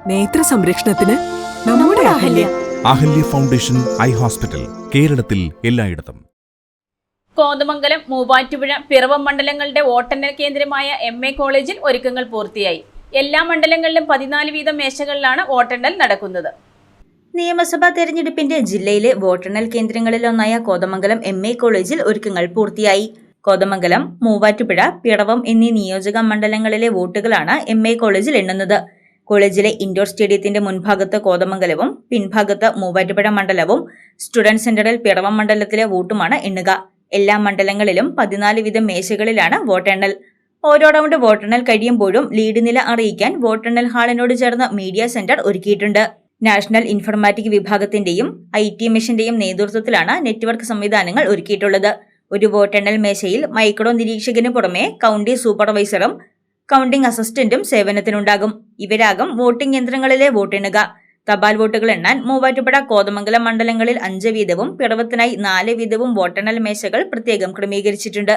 നേത്ര സംരക്ഷണത്തിന് നമ്മുടെ Ahalya. Ahalya foundation eye hospital, കേരളത്തിൽ എല്ലായിടത്തും. കോതമംഗലം, മൂവാറ്റുപുഴ, പിറവം മണ്ഡലങ്ങളുടെ വോട്ടെണ്ണൽ കേന്ദ്രമായ MA കോളേജിൽ ഒരുക്കങ്ങൾ പൂർത്തിയായി. എല്ലാ മണ്ഡലങ്ങളിലും 14 വീതം മേശകളിലാണ് വോട്ടെണ്ണൽ നടക്കുന്നത്. നിയമസഭാ തെരഞ്ഞെടുപ്പിന്റെ ജില്ലയിലെ വോട്ടെണ്ണൽ കേന്ദ്രങ്ങളിലൊന്നായ കോതമംഗലം MA കോളേജിൽ ഒരുക്കങ്ങൾ പൂർത്തിയായി. കോതമംഗലം, മൂവാറ്റുപുഴ, പിറവം എന്നീ നിയോജക മണ്ഡലങ്ങളിലെ വോട്ടുകളാണ് MA കോളേജിൽ എണ്ണുന്നത്. കോളേജിലെ ഇൻഡോർ സ്റ്റേഡിയത്തിന്റെ മുൻഭാഗത്ത് കോതമംഗലവും പിൻഭാഗത്ത് മൂവാറ്റുപുഴ മണ്ഡലവും സ്റ്റുഡന്റ് സെന്ററിൽ പിറവം മണ്ഡലത്തിലെ വോട്ടുമാണ് എണ്ണുക. എല്ലാ മണ്ഡലങ്ങളിലും 14 വീതം മേശകളിലാണ് വോട്ടെണ്ണൽ. ഓരോ റൗണ്ട് വോട്ടെണ്ണൽ കഴിയുമ്പോഴും ലീഡ് നില അറിയിക്കാൻ വോട്ടെണ്ണൽ ഹാളിനോട് ചേർന്ന് മീഡിയ സെന്റർ ഒരുക്കിയിട്ടുണ്ട്. നാഷണൽ ഇൻഫർമാറ്റിക് വിഭാഗത്തിന്റെയും IT മിഷന്റെയും നേതൃത്വത്തിലാണ് നെറ്റ്വർക്ക് സംവിധാനങ്ങൾ ഒരുക്കിയിട്ടുള്ളത്. ഒരു വോട്ടെണ്ണൽ മേശയിൽ മൈക്രോ നിരീക്ഷകന് പുറമെ കൗണ്ടി സൂപ്പർവൈസറും കൗണ്ടിംഗ് അസിസ്റ്റന്റും സേവനത്തിനുണ്ടാകും. ഇവരാകും വോട്ടിംഗ് യന്ത്രങ്ങളിലെ വോട്ടെണ്ണുക. തപാൽ വോട്ടുകൾ എണ്ണാൻ മൂവാറ്റുപുഴ, കോതമംഗലം മണ്ഡലങ്ങളിൽ 5 വീതവും പിറവത്തിനായി 4 വീതവും വോട്ടെണ്ണൽ മേശകൾ പ്രത്യേകം ക്രമീകരിച്ചിട്ടുണ്ട്.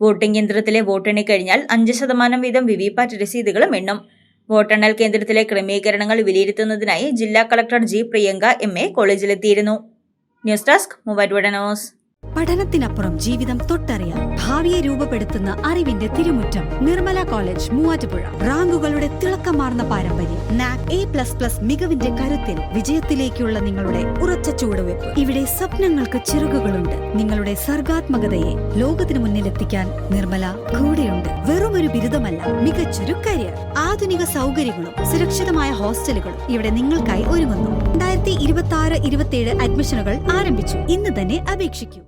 വോട്ടിംഗ് യന്ത്രത്തിലെ വോട്ടെണ്ണിക്കഴിഞ്ഞാൽ 5% വീതം VVPAT രസീതുകളും എണ്ണും. വോട്ടെണ്ണൽ കേന്ദ്രത്തിലെ ക്രമീകരണങ്ങൾ വിലയിരുത്തുന്നതിനായി ജില്ലാ കളക്ടർ G. പ്രിയങ്ക MA കോളേജിലെത്തിയിരുന്നു. News desk, Muvattupuzha news. പഠനത്തിനപ്പുറം ജീവിതം തൊട്ടറിയാൻ ഭാവിയെ രൂപപ്പെടുത്തുന്ന അറിവിന്റെ തിരുമുറ്റം നിർമ്മല കോളേജ്, മൂവാറ്റുപുഴ. റാങ്കുകളുടെ തിളക്കമാർന്ന പാരമ്പര്യം, NAC A++ മികവിന്റെ കരുത്തിൽ വിജയത്തിലേക്കുള്ള നിങ്ങളുടെ ഉറച്ച ചുവടുവെപ്പ്. ഇവിടെ സ്വപ്നങ്ങൾക്ക് ചിറകുകളുണ്ട്. നിങ്ങളുടെ സർഗാത്മകതയെ ലോകത്തിന് മുന്നിലെത്തിക്കാൻ നിർമ്മല കൂടെയുണ്ട്. വെറുമൊരു ബിരുദമല്ല, മികച്ചൊരു കരിയർ. ആധുനിക സൗകര്യങ്ങളും സുരക്ഷിതമായ ഹോസ്റ്റലുകളും ഇവിടെ നിങ്ങൾക്കായി ഒരുങ്ങുന്നു. 2026-27 അഡ്മിഷനുകൾ ആരംഭിച്ചു. ഇന്ന് തന്നെ അപേക്ഷിക്കൂ.